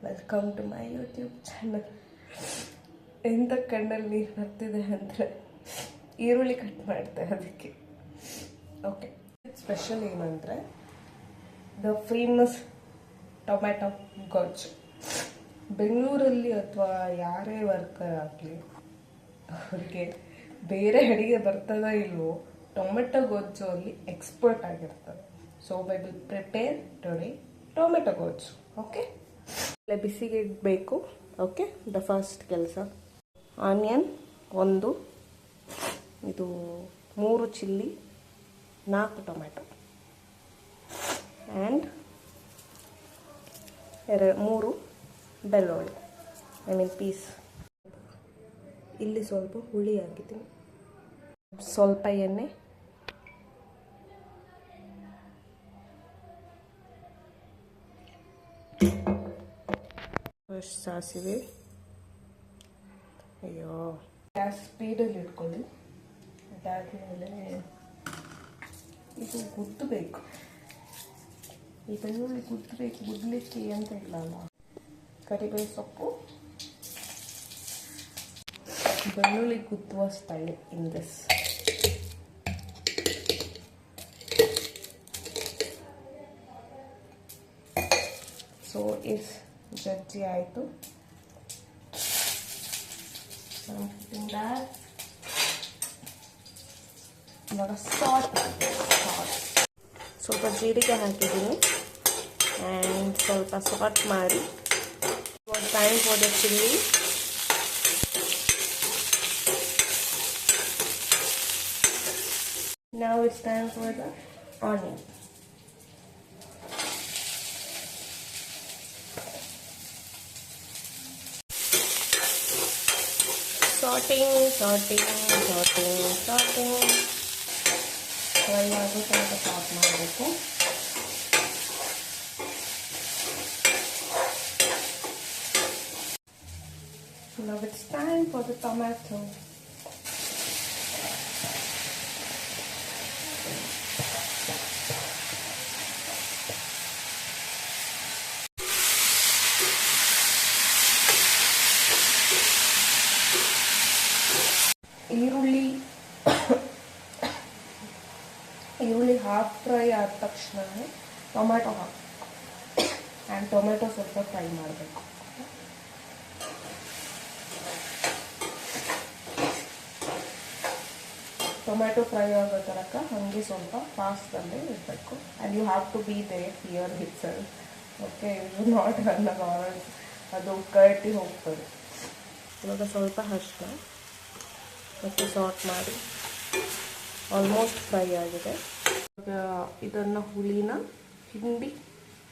Welcome to my YouTube channel. ಎಂಥ ಕಣ್ಣಲ್ಲಿ ನೀರು ಬರ್ತಿದೆ ಅಂದರೆ ಈರುಳ್ಳಿ ಕಟ್ ಮಾಡ್ತೆ ಅದಕ್ಕೆ. ಓಕೆ, ಸ್ಪೆಷಲ್ ಏನಂದರೆ ದ ಫೇಮಸ್ ಟೊಮ್ಯಾಟೊ ಗೊಜ್ಜು. ಬೆಂಗಳೂರಲ್ಲಿ ಅಥವಾ ಯಾರೇ ವರ್ಕರ್ ಆಗಲಿ ಅವ್ರಿಗೆ ಬೇರೆ ಅಡಿಗೆ ಬರ್ತದೋ ಇಲ್ವೋ, ಟೊಮೆಟೊ ಗೊಜ್ಜು ಅಲ್ಲಿ ಎಕ್ಸ್ಪರ್ಟ್ ಆಗಿರ್ತಾರೆ. So we will prepare today tomato ಗೊಜ್ಜು. ಓಕೆ, ಬಿಸಿಗೆ ಇಡಬೇಕು. ಓಕೆ, ದ ಫಸ್ಟ್ ಕೆಲಸ ಆನಿಯನ್ 1, ಇದು 3 ಚಿಲ್ಲಿ, 4 ಟೊಮೆಟೊ ಆ್ಯಂಡ್ 3 ಬೆಳ್ಳುಳ್ಳಿ, ಪೀಸ್. ಇಲ್ಲಿ ಸ್ವಲ್ಪ ಹುಳಿ ಹಾಕಿದ್ದೀನಿ, ಸ್ವಲ್ಪ ಎಣ್ಣೆ, ಸಾಸಿವೆ. ಅಯ್ಯೋ, ಗ್ಯಾಸ್ ಸ್ಪೀಡಲ್ಲಿ ಇಟ್ಕೊಳ್ಳಿ. ಅದಾದಮೇಲೆ ಇದು ಗುದ್ದಬೇಕು. ಈ ಬೆಳ್ಳುಳ್ಳಿ ಗುದ್ದಲಿಕ್ಕೆ ಅಂತ ಇಲ್ಲಲ್ಲ. ಕರಿಬೇವು ಸೊಪ್ಪು, ಬೆಳ್ಳುಳ್ಳಿ ಗುದ್ದುವ ಸ್ಟೈಲ್ ಇನ್ ದಿಸ್. ಸೊ ಇಸ್ ಜಜ್ಜಿ ಆಯಿತು. ಇವಾಗ ಸಾಲ್ಟ್ ಸ್ವಲ್ಪ ಜೀರಿಗೆ ಹಾಕಿದ್ದೀನಿ ಆ್ಯಂಡ್ ಸ್ವಲ್ಪ ಸಾಲ್ಟ್ ಮಾಡಿ. Time for the chilli. Now it's time for the onion. Sorting. ಎಲ್ಲಾದರೂ ಸ್ವಲ್ಪ ಸಾಟ್ ಮಾಡಬೇಕು. Now it's time for the tomato. ಈರುಳ್ಳಿ ಹಾಫ್ ಫ್ರೈ ಆದ ತಕ್ಷಣ ಟೊಮ್ಯಾಟೊ ಹಾಕಬೇಕು ಆ್ಯಂಡ್ ಟೊಮೆಟೊ ಸ್ವಲ್ಪ ಫ್ರೈ ಮಾಡಬೇಕು. ಟೊಮೆಟೊ ಫ್ರೈ ಆಗೋ ತನಕ ಹಾಗೆ ಸ್ವಲ್ಪ ಫಾಸ್ಟಲ್ಲೇ ಇರಬೇಕು. And you have to be there here itself. Okay, you not run around, ಅದು ಕಟ್ಟಿ ಹೋಗ್ತದೆ. ಇವಾಗ ಸ್ವಲ್ಪ ಅರಿಶಿನ ಮತ್ತು ಸಾಲ್ಟ್ ಮಾಡಿ ಆಲ್ಮೋಸ್ಟ್ ಫ್ರೈ ಆಗಿದೆ. ಇದನ್ನು ಹುಳಿನ ಹಿಂಡಿ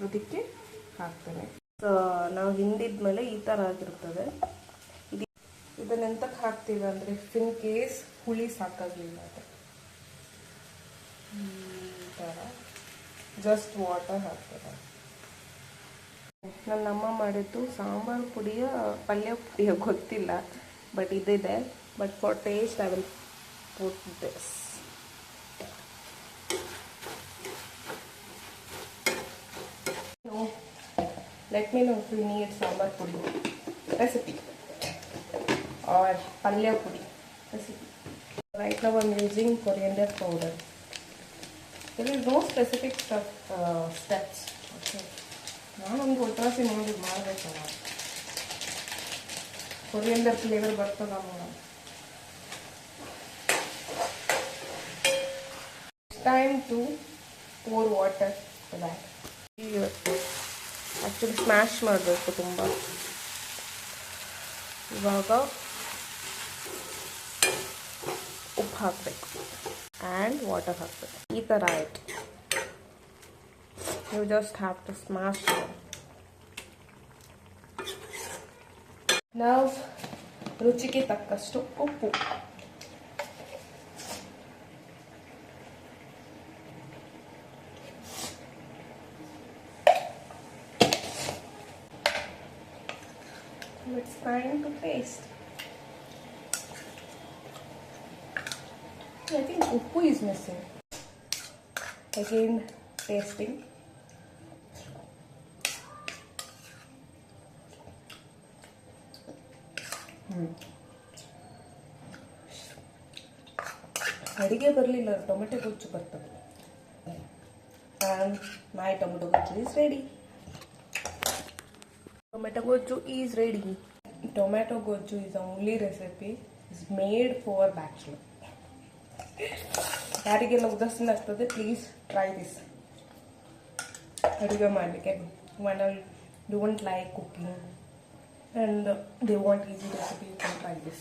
ಅದಕ್ಕೆ ಹಾಕ್ತೇನೆ. ನಾವು ಹಿಂಡಿದ ಈ ಥರ ಆಗಿರ್ತದೆ. ಇದನ್ನೆಂತಕ್ಕೆ ಹಾಕ್ತೀವಿ ಅಂದರೆ ಇನ್ ಕೇಸ್ ಹುಳಿ ಸಾಕಾಗಲಿಲ್ಲ ಅದು ಈ ಥರ ಜಸ್ಟ್ ವಾಟರ್ ಹಾಕ್ತಾರೆ. ನನ್ನಮ್ಮ ಮಾಡಿದ್ದು ಸಾಂಬಾರು ಪುಡಿಯ ಪಲ್ಯ ಪುಡಿಯ ಗೊತ್ತಿಲ್ಲ, ಬಟ್ ಇದಿದೆ. But for taste I will put this. Let me know if you need sambar pudi recipe or palya pudi recipe. Right now I'm using coriander powder. There is no specific steps. Okay. ನಾನೊಂದು ಒಟ್ರಾಸಿ ಮಾಡಬೇಕಲ್ಲ, coriander flavour ಬರ್ತದ ನೋಡೋಣ. Time to pour water for that. Actually smash ಮಾಡಬೇಕು ತುಂಬ. ಇವಾಗ ಉಪ್ಪು ಹಾಕಬೇಕು and water ಹಾಕಬೇಕು. ಈ ಥರ ಆಯಿತು. You just have to smash. ನಾವು ರುಚಿಗೆ ತಕ್ಕಷ್ಟು ಉಪ್ಪು, it's time to paste. I think uppu is missing. Again tasting. ಅಡಿಗೆ ಬರಲಿಲ್ಲ, ಟೊಮೆಟೊ ಗೊಜ್ಜು ಬರ್ತದೆ. And my tomato gochu is ready. Tomato gochu is ready. Tomato gochu is the only recipe is made for bachelor. ಯಾರಿಗೆಲ್ಲ ಉದಾಸೀನ ಆಗ್ತದೆ, please try this. ಅಡುಗೆ ಮಾಡಲಿಕ್ಕೆ when they won't like cooking and they want easy recipe, you can try this.